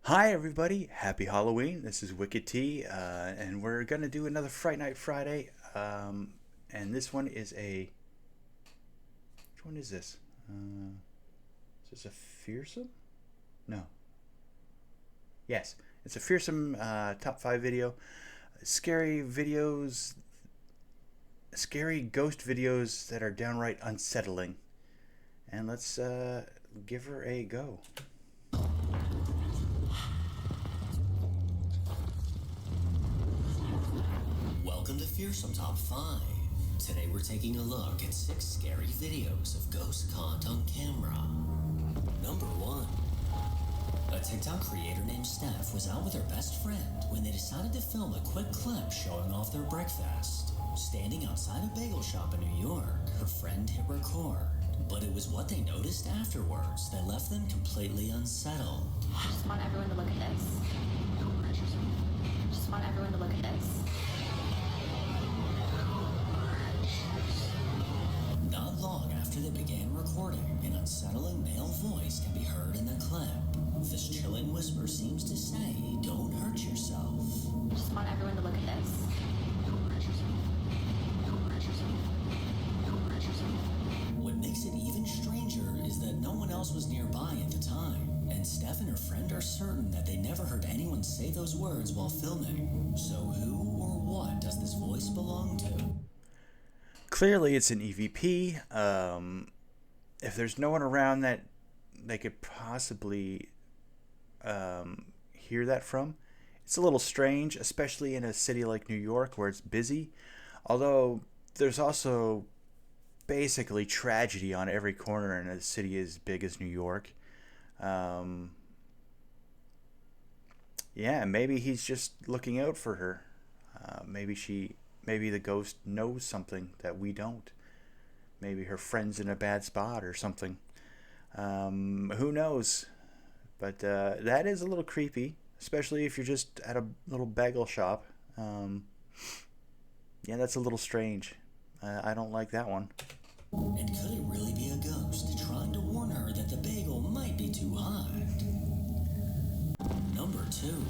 Hi everybody, happy Halloween. This is Reactee, and we're gonna do another Fright Night Friday. And this one is which one is this? Is this a Fearsome? No. Yes, it's a Fearsome top 5 video. Scary videos, scary ghost videos that are downright unsettling. And let's give her a go. Welcome to Fearsome Top 5. Today we're taking a look at 6 scary videos of ghosts caught on camera. Number 1. A TikTok creator named Steph was out with her best friend when they decided to film a quick clip showing off their breakfast. Standing outside a bagel shop in New York, her friend hit record. But it was what they noticed afterwards that left them completely unsettled. I just want everyone to look at this. I just want everyone to look at this. Not long after they began recording, an unsettling male voice can be heard in the clip. This chilling whisper seems to say, "Don't hurt yourself." I just want everyone to look at this. What makes it even stranger is that no one else was nearby at the time, and Steph and her friend are certain that they never heard anyone say those words while filming. So who or what does this voice belong to? Clearly, it's an EVP. If there's no one around that they could possibly hear that from, it's a little strange, especially in a city like New York where it's busy. Although there's also basically tragedy on every corner in a city as big as New York. Yeah, maybe he's just looking out for her. Maybe the ghost knows something that we don't. Maybe her friend's in a bad spot or something. Who knows? But that is a little creepy, especially if you're just at a little bagel shop. Yeah, that's a little strange. I don't like that one. And could it really be a ghost trying to warn her that the bagel might be too hot? Number 2.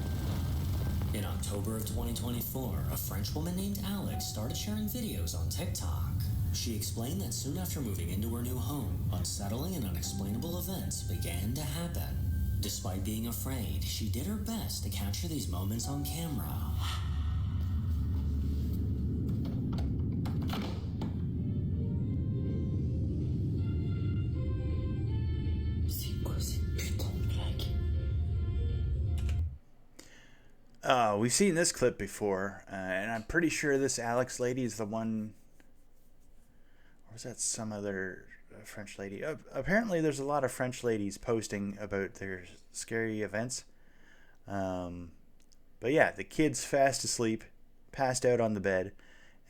In October of 2024, a French woman named Alex started sharing videos on TikTok. She explained that soon after moving into her new home, unsettling and unexplainable events began to happen. Despite being afraid, she did her best to capture these moments on camera. We've seen this clip before, and I'm pretty sure this Alex lady is the one. Or was that some other French lady? Apparently, there's a lot of French ladies posting about their scary events. But yeah, the kid's fast asleep, passed out on the bed,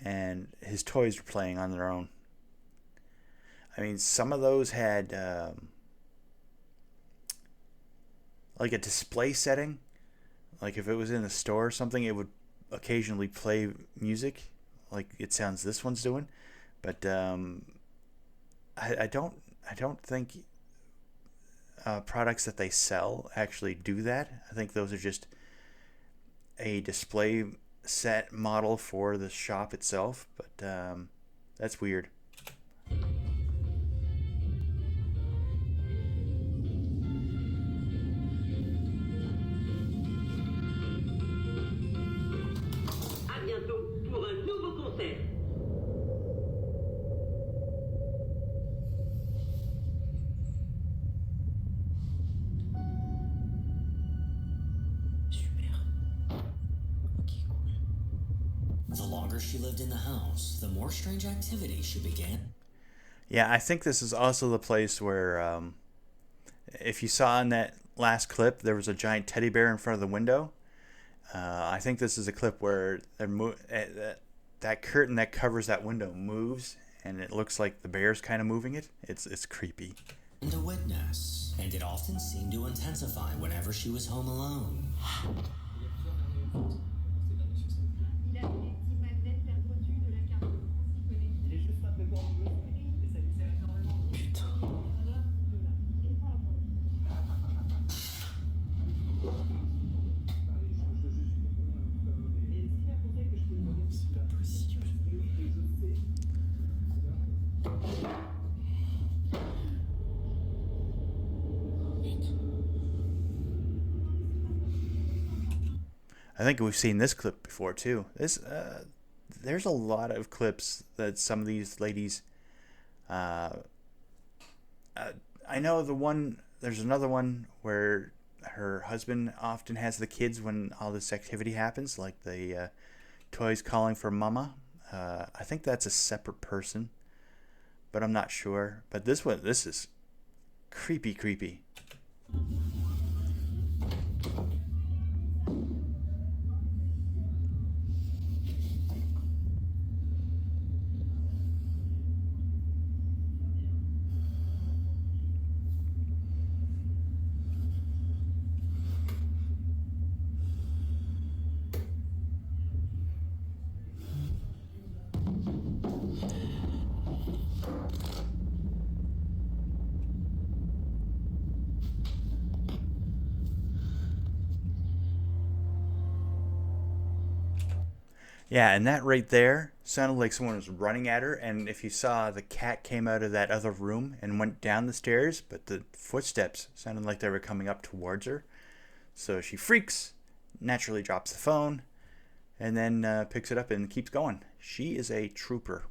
and his toys were playing on their own. I mean, some of those had like a display setting. Like if it was in a store or something, it would occasionally play music, like it sounds this one's doing. But I don't think products that they sell actually do that. I think those are just a display set model for the shop itself. But that's weird. Pour un nouveau concert. Super. Ok, cool. The longer she lived in the house, the more strange activity she began. Yeah, I think this is also the place where, if you saw in that last clip, there was a giant teddy bear in front of the window. I think this is a clip where that curtain that covers that window moves, and it looks like the bear's kind of moving it. It's creepy. And a witness, and it often seemed to intensify whenever she was home alone. Putain. I think we've seen this clip before too. There's a lot of clips that some of these ladies. I know there's another one where her husband often has the kids when all this activity happens, like the toys calling for mama. I think that's a separate person, but I'm not sure. But this is creepy. Yeah, and that right there sounded like someone was running at her. And if you saw, the cat came out of that other room and went down the stairs, but the footsteps sounded like they were coming up towards her. So she freaks, naturally drops the phone, and then picks it up and keeps going. She is a trooper.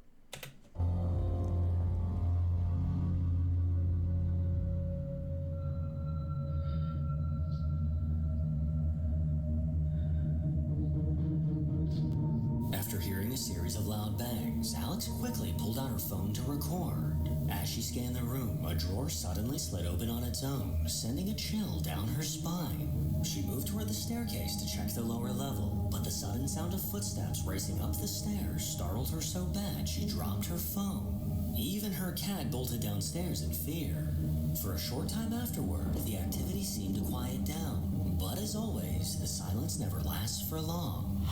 After hearing a series of loud bangs, Alex quickly pulled out her phone to record. As she scanned the room, a drawer suddenly slid open on its own, sending a chill down her spine. She moved toward the staircase to check the lower level, but the sudden sound of footsteps racing up the stairs startled her so bad she dropped her phone. Even her cat bolted downstairs in fear. For a short time afterward, the activity seemed to quiet down, but as always, the silence never lasts for long.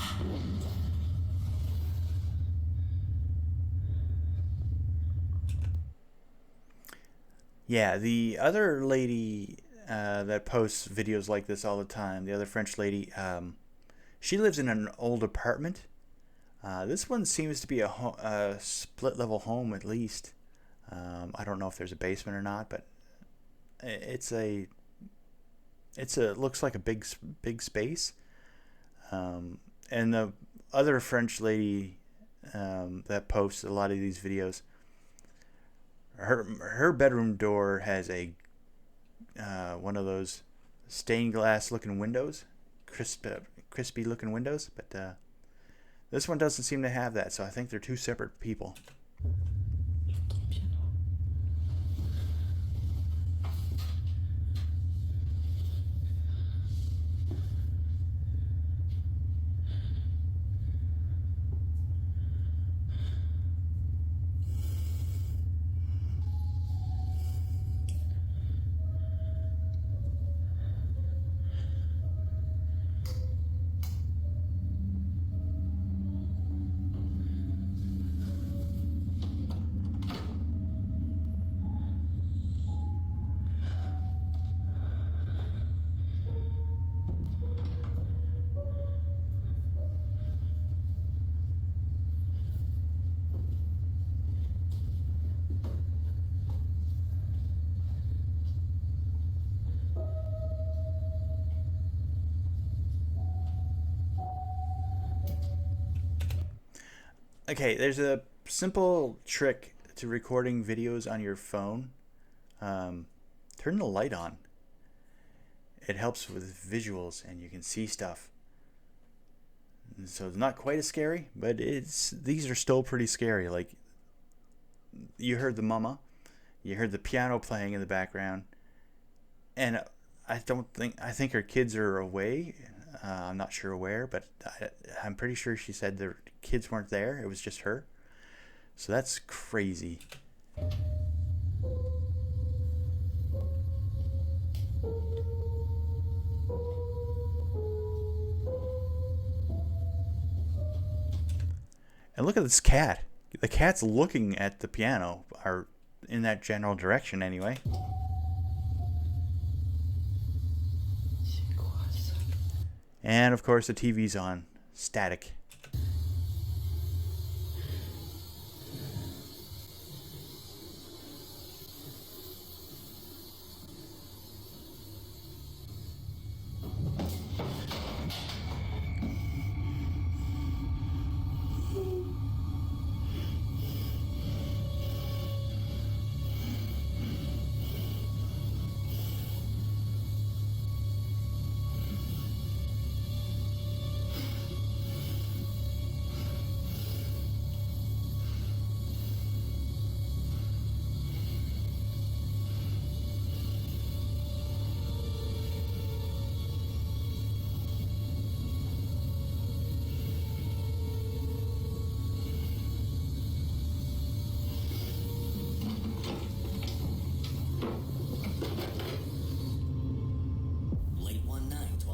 Yeah, the other lady that posts videos like this all the time, the other French lady, she lives in an old apartment. This one seems to be a split-level home at least. I don't know if there's a basement or not, but looks like a big space. And the other French lady that posts a lot of these videos, her bedroom door has a one of those stained glass looking windows, crispy looking windows, but this one doesn't seem to have that, so I think they're two separate people. Okay, there's a simple trick to recording videos on your phone. Turn the light on. It helps with visuals and you can see stuff. So it's not quite as scary, but these are still pretty scary. Like, you heard the mama, you heard the piano playing in the background, and I think her kids are away. I'm not sure where, but I'm pretty sure she said their kids weren't there. It was just her. So that's crazy. And look at this cat. The cat's looking at the piano, or in that general direction anyway. And of course the TV's on. Static.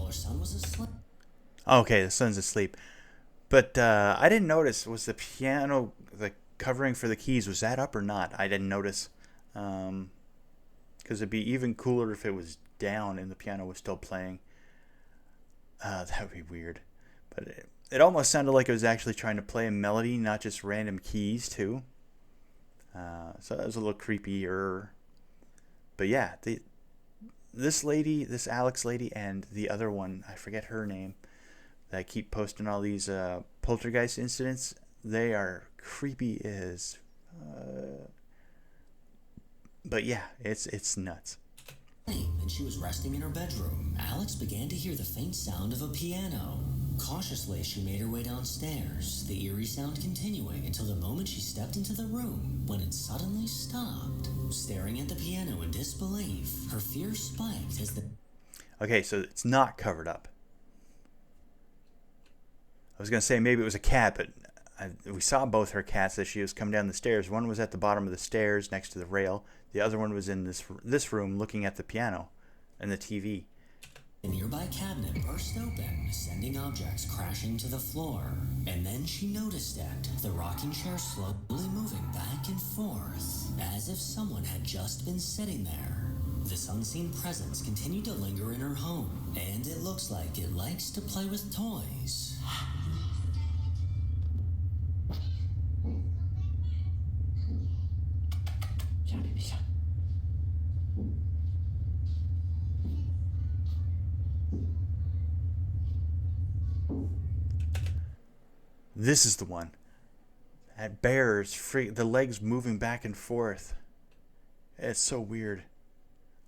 her son was asleep. Okay, the son's asleep. But I didn't notice, was the piano, the covering for the keys, was that up or not? I didn't notice. Because it'd be even cooler if it was down and the piano was still playing. That would be weird. But it almost sounded like it was actually trying to play a melody, not just random keys, too. So that was a little creepier. But yeah, this lady, this Alex lady, and the other one, I forget her name, that keep posting all these poltergeist incidents, they are creepy as... but yeah, it's nuts. And she was resting in her bedroom. Alex began to hear the faint sound of a piano. Cautiously, she made her way downstairs, the eerie sound continuing until the moment she stepped into the room, when it suddenly stopped. Staring at the piano in disbelief, her fear spiked as the... Okay, so it's not covered up. I was going to say maybe it was a cat, but we saw both her cats as she was coming down the stairs. One was at the bottom of the stairs next to the rail. The other one was in this room looking at the piano and the TV. A nearby cabinet burst open, sending objects crashing to the floor. And then she noticed it, the rocking chair slowly moving back and forth, as if someone had just been sitting there. This unseen presence continued to linger in her home, and it looks like it likes to play with toys. This is the one. That bear is the legs moving back and forth. It's so weird.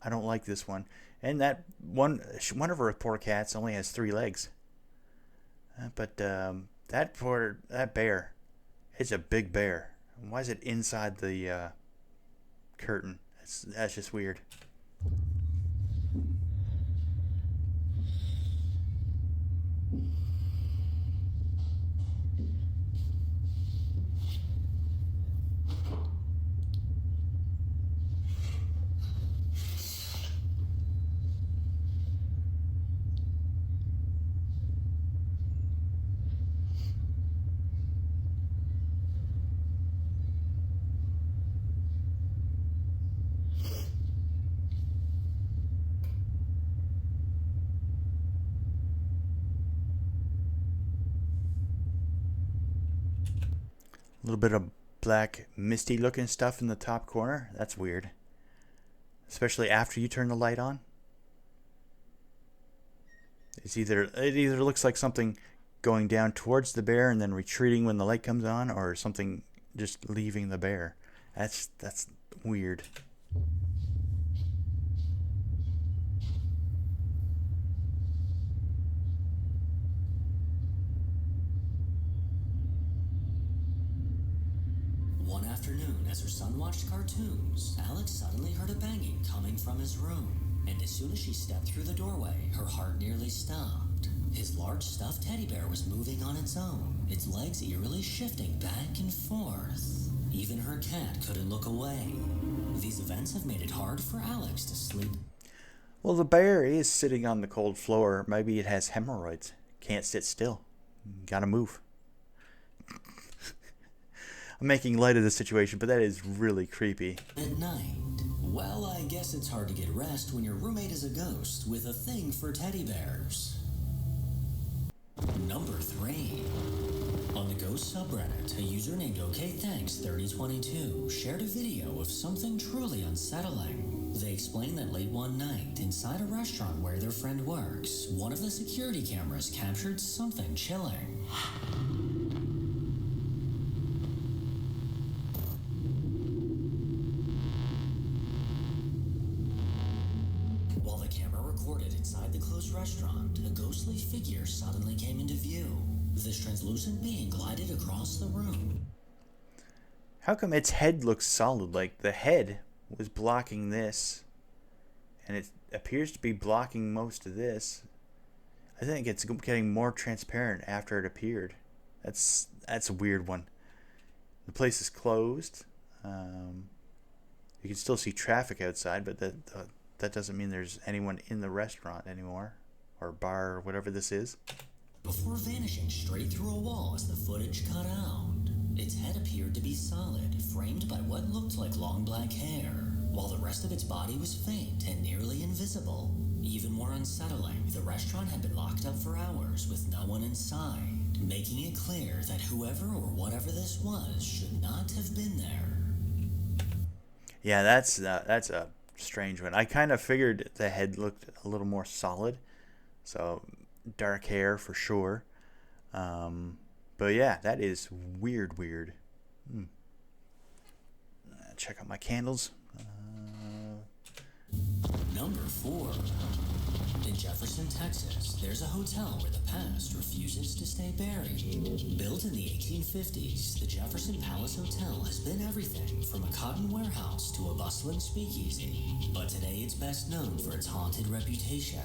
I don't like this one. And that one of her poor cats only has 3 legs. But that bear, it's a big bear. Why is it inside the curtain? That's just weird. A little bit of black, misty looking stuff in the top corner. That's weird. Especially after you turn the light on. It either looks like something going down towards the bear and then retreating when the light comes on, or something just leaving the bear. That's weird. One afternoon, as her son watched cartoons, Alex suddenly heard a banging coming from his room. And as soon as she stepped through the doorway, her heart nearly stopped. His large stuffed teddy bear was moving on its own, its legs eerily shifting back and forth. Even her cat couldn't look away. These events have made it hard for Alex to sleep. Well, the bear is sitting on the cold floor. Maybe it has hemorrhoids. Can't sit still. Gotta move. I'm making light of the situation, but that is really creepy. At night. Well, I guess it's hard to get rest when your roommate is a ghost with a thing for teddy bears. Number 3. On the Ghost subreddit, a user named OKThanks3022 shared a video of something truly unsettling. They explained that late one night, inside a restaurant where their friend works, one of the security cameras captured something chilling. While the camera recorded inside the closed restaurant, a ghostly figure suddenly came into view. This translucent being glided across the room. How come its head looks solid? Like the head was blocking this, and it appears to be blocking most of this. I think it's getting more transparent after it appeared. That's a weird one. The place is closed. You can still see traffic outside, but that doesn't mean there's anyone in the restaurant anymore, or bar, or whatever this is. Before vanishing straight through a wall as the footage cut out. Its head appeared to be solid, framed by what looked like long black hair, while the rest of its body was faint and nearly invisible. Even more unsettling, the restaurant had been locked up for hours with no one inside, making it clear that whoever or whatever this was should not have been there. Yeah, that's a strange one. I kind of figured the head looked a little more solid, so dark hair for sure. But yeah, that is weird. Check out my candles. Number 4. In Jefferson, Texas, there's a hotel where the past refuses to stay buried. Built in the 1850s, the Jefferson Palace Hotel has been everything from a cotton warehouse to a bustling speakeasy. But today it's best known for its haunted reputation.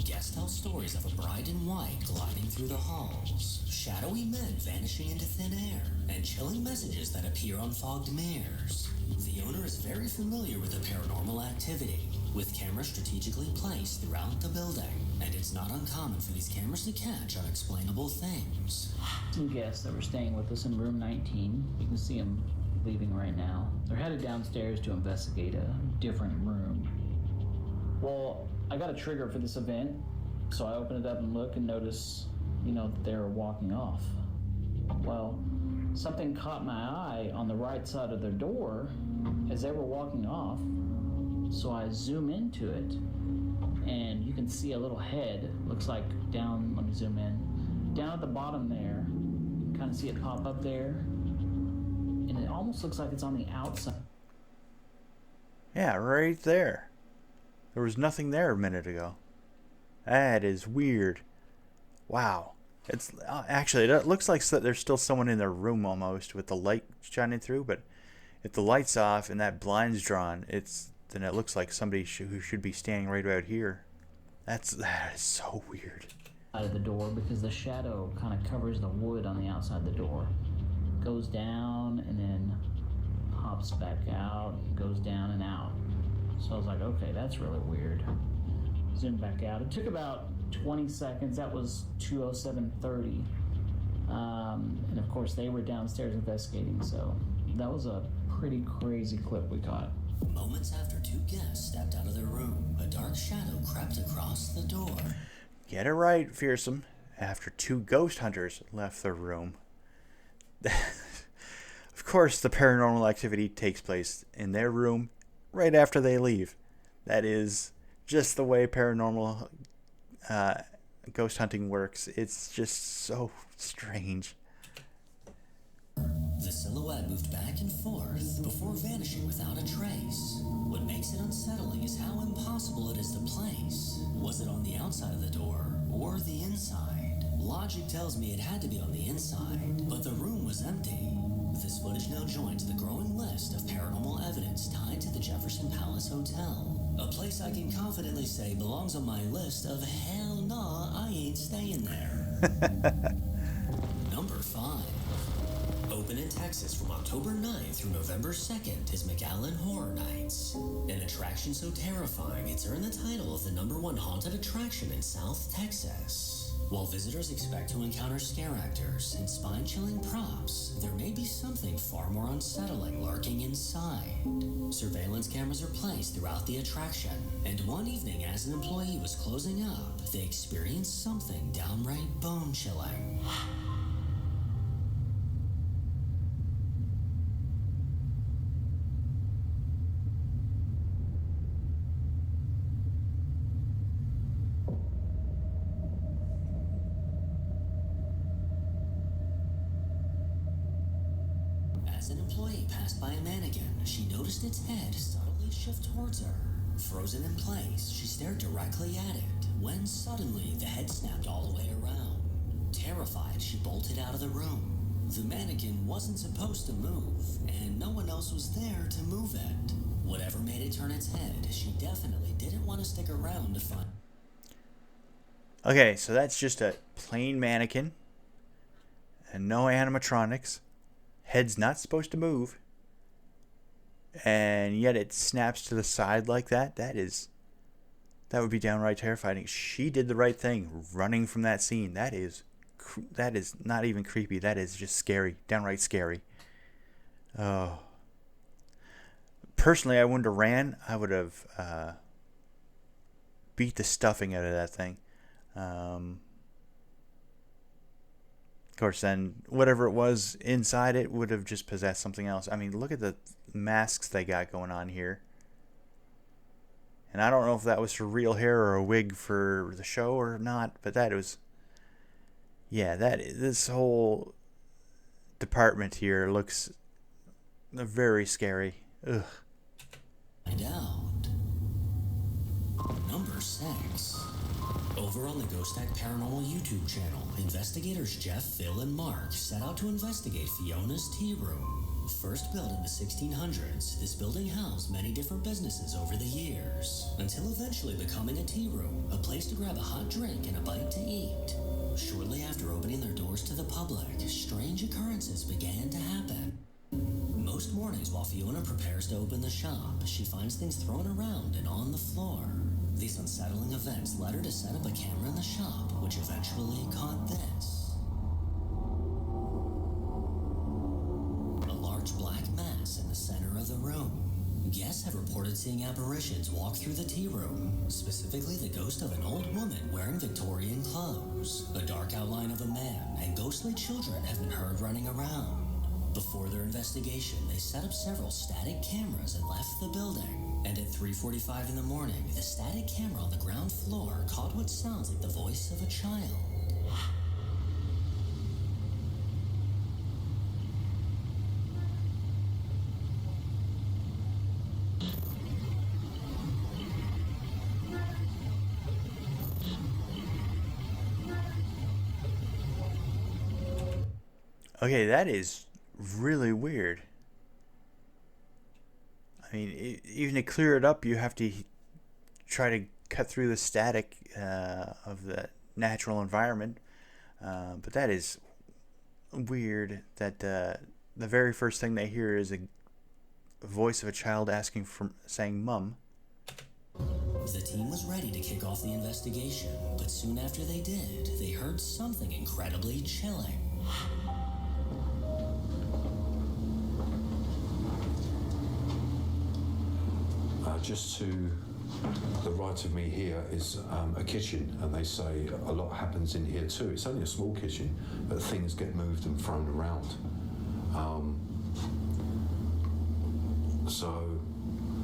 Guests tell stories of a bride in white gliding through the halls, shadowy men vanishing into thin air, and chilling messages that appear on fogged mirrors. The owner is very familiar with the paranormal activity, with cameras strategically placed throughout the building, and it's not uncommon for these cameras to catch unexplainable things. Some guests that were staying with us in room 19, you can see them leaving right now. They're headed downstairs to investigate a different room. Well, I got a trigger for this event, so I open it up and look and notice, that they were walking off. Well, something caught my eye on the right side of their door as they were walking off. So I zoom into it, and you can see a little head. Looks like down, let me zoom in. Down at the bottom there, you can kind of see it pop up there. And it almost looks like it's on the outside. Yeah, right there. There was nothing there a minute ago. That is weird. Wow. It's actually, it looks like there's still someone in their room almost with the light shining through, but if the light's off and that blind's drawn, then it looks like somebody who should be standing right out here. That is so weird. Out of the door, because the shadow kind of covers the wood on the outside the door. Goes down and then hops back out, goes down and out. So I was like, okay, that's really weird. Zoom back out. It took about 20 seconds. That was 2:07:30. And of course they were downstairs investigating, so that was a pretty crazy clip we caught. Moments after 2 guests stepped out of their room, a dark shadow crept across the door. Get it right, Fearsome. After 2 ghost hunters left their room. Of course, the paranormal activity takes place in their room right after they leave. That is just the way paranormal ghost hunting works. It's just so strange. The silhouette moved back and forth before vanishing without a trace. What makes it unsettling is how impossible it is to place. Was it on the outside of the door or the inside? Logic tells me it had to be on the inside, but the room was empty. This footage now joins the growing list of paranormal evidence tied to the Jefferson Palace Hotel. A place I can confidently say belongs on my list of hell nah, I ain't staying there. Number 5. Open in Texas from October 9th through November 2nd is McAllen Horror Nights. An attraction so terrifying it's earned the title of the #1 haunted attraction in South Texas. While visitors expect to encounter scare actors and spine-chilling props, there may be something far more unsettling lurking inside. Surveillance cameras are placed throughout the attraction, and one evening as an employee was closing up, they experienced something downright bone-chilling. As an employee passed by a mannequin, she noticed its head subtly shift towards her. Frozen in place, she stared directly at it, when suddenly the head snapped all the way around. Terrified, she bolted out of the room. The mannequin wasn't supposed to move, and no one else was there to move it. Whatever made it turn its head, she definitely didn't want to stick around to find. Okay, so that's just a plain mannequin and no animatronics. Head's not supposed to move, and yet it snaps to the side like that. That is That would be downright terrifying. She did the right thing, running from that scene. That is not even creepy. That is just scary, downright scary. Oh. Personally, I wouldn't have ran. I would have beat the stuffing out of that thing. Of course, then whatever it was inside it would have just possessed something else. I mean, look at the masks they got going on here. And I don't know if that was for real hair or a wig for the show or not, but that was... Yeah, this whole department here looks very scary. Ugh. Find out. Number 6. Over on the Ghost Tech Paranormal YouTube channel, investigators Jeff, Phil, and Mark set out to investigate Fiona's tea room. First built in the 1600s, this building housed many different businesses over the years, until eventually becoming a tea room, a place to grab a hot drink and a bite to eat. Shortly after opening their doors to the public, strange occurrences began to happen. Most mornings while Fiona prepares to open the shop, she finds things thrown around and on the floor. These unsettling events led her to set up a camera in the shop, which eventually caught this. A large black mass in the center of the room. Guests have reported seeing apparitions walk through the tea room, specifically the ghost of an old woman wearing Victorian clothes. A dark outline of a man and ghostly children have been heard running around. Before their investigation, they set up several static cameras and left the building. And at 3:45 in the morning, the static camera on the ground floor caught what sounds like the voice of a child. Okay, that is really weird. I mean, even to clear it up, you have to try to cut through the static of the natural environment. But that is weird that the very first thing they hear is a voice of a child saying "Mum." The team was ready to kick off the investigation, but soon after they did, they heard something incredibly chilling. Just to the right of me here is a kitchen, and they say a lot happens in here too. It's only a small kitchen, but things get moved and thrown around.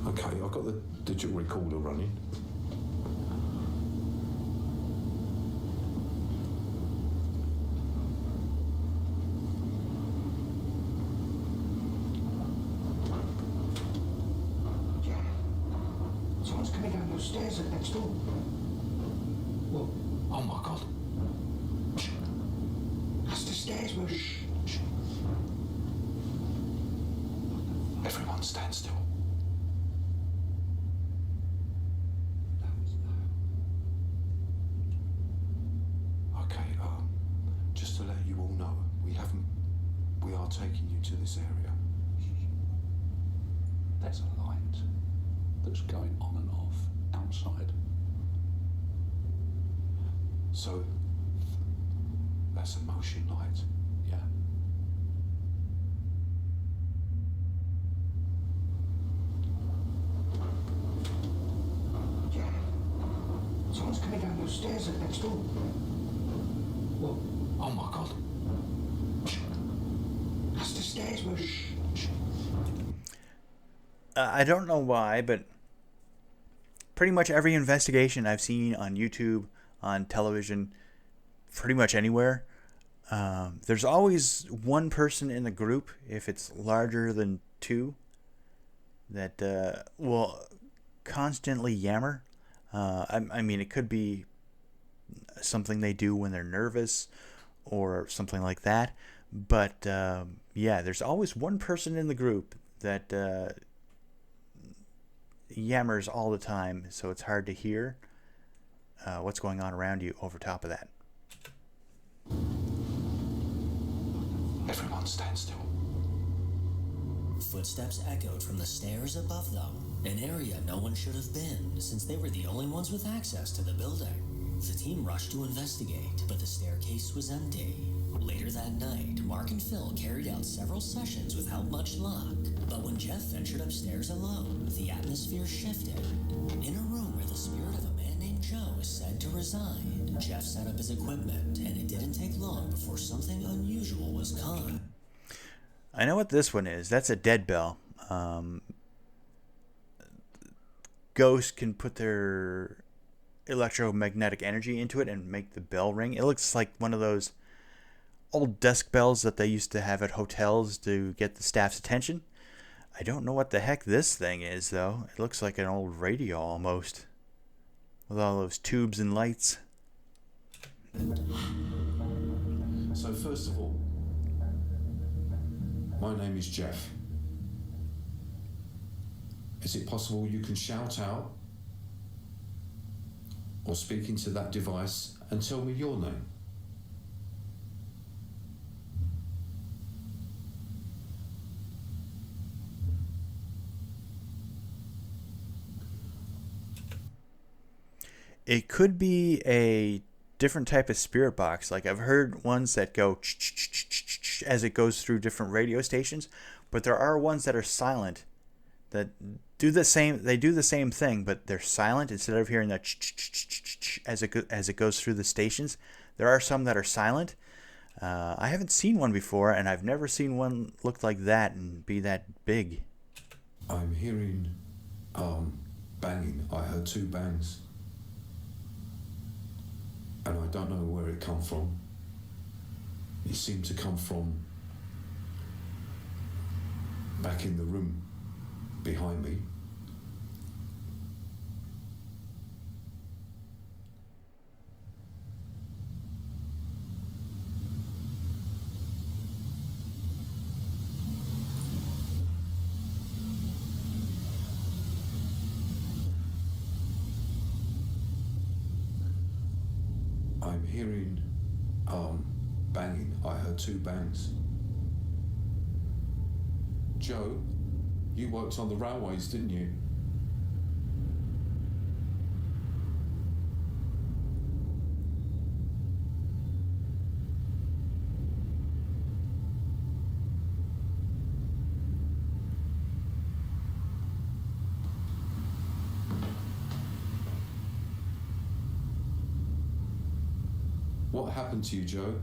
Okay, I've got the digital recorder running. Stairs at next door. What? Oh my God. That's the stairs, where... Shh. Everyone stand still. Okay, just to let you all know, we are taking you to this area. There's a light that's going on and off outside. So, that's a motion light. Yeah. Yeah. Someone's coming down those stairs at next door. What? Oh my God. That's the stairs, where... Shh. I don't know why, but pretty much every investigation I've seen on YouTube, on television, pretty much anywhere, there's always one person in the group, if it's larger than two, that will constantly yammer. I mean, it could be something they do when they're nervous or something like that. But, yeah, there's always one person in the group that yammers all the time, so it's hard to hear what's going on around you over top of that. Everyone stand still. Footsteps echoed from the stairs above them, an area no one should have been, since they were the only ones with access to the building. The team rushed to investigate, but the staircase was empty. Later that night, Mark and Phil carried out several sessions without much luck. But when Jeff ventured upstairs alone, the atmosphere shifted. In a room where the spirit of a man named Joe is said to reside, Jeff set up his equipment, and it didn't take long before something unusual was caught. I know what this one is. That's a dead bell. Ghosts can put their electromagnetic energy into it and make the bell ring. It looks like one of those old desk bells that they used to have at hotels to get the staff's attention. I don't know what the heck this thing is, though. It looks like an old radio almost, with all those tubes and lights. So first of all, my name is Jeff. Is it possible you can shout out or speak into that device and tell me your name? It could be a different type of spirit box. Like I've heard ones that go as it goes through different radio stations, but there are ones that are silent that do the same. They do the same thing, but they're silent instead of hearing that as it goes through the stations. There are some that are silent. I haven't seen one before, and I've never seen one look like that and be that big. I'm hearing banging. I heard 2 bangs. And I don't know where it come from. It seemed to come from back in the room behind me. I'm hearing banging. I heard 2 bangs. Joe, you worked on the railways, didn't you? What happened to you, Joe?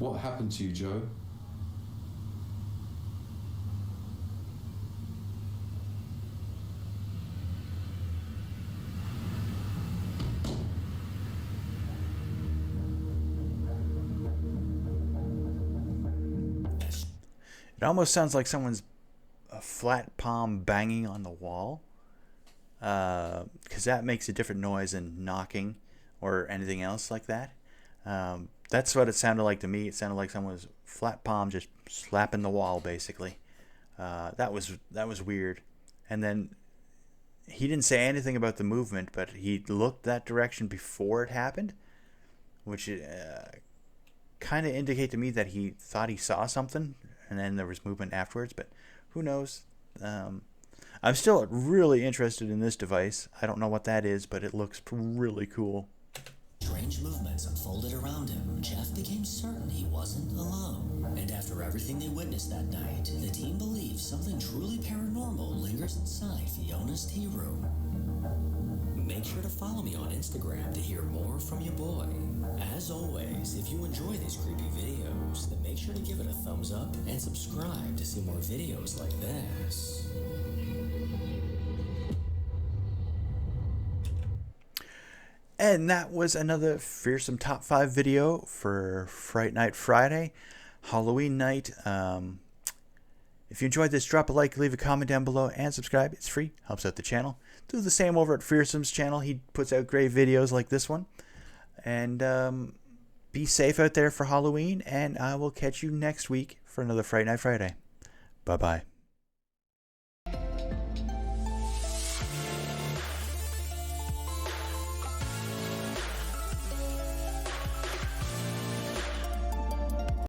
What happened to you, Joe? It almost sounds like someone's a flat palm banging on the wall, because that makes a different noise than knocking or anything else like that. That's what it sounded like to me. It sounded like someone's flat palm just slapping the wall, basically. That was weird. And then he didn't say anything about the movement, but he looked that direction before it happened, which kind of indicate to me that he thought he saw something, and then there was movement afterwards. But who knows? I'm still really interested in this device. I don't know what that is, but it looks really cool. Strange movements unfolded around him. Jeff became certain he wasn't alone. And after everything they witnessed that night, the team believes something truly paranormal lingers inside Fiona's tea room. Make sure to follow me on Instagram to hear more from your boy. As always, if you enjoy these creepy videos, then make sure to give it a thumbs up and subscribe to see more videos like this. And that was another Fearsome Top 5 video for Fright Night Friday, Halloween night. If you enjoyed this, drop a like, leave a comment down below, and subscribe. It's free, helps out the channel. Do the same over at Fearsome's channel. He puts out great videos like this one. And be safe out there for Halloween, and I will catch you next week for another Fright Night Friday. Bye-bye.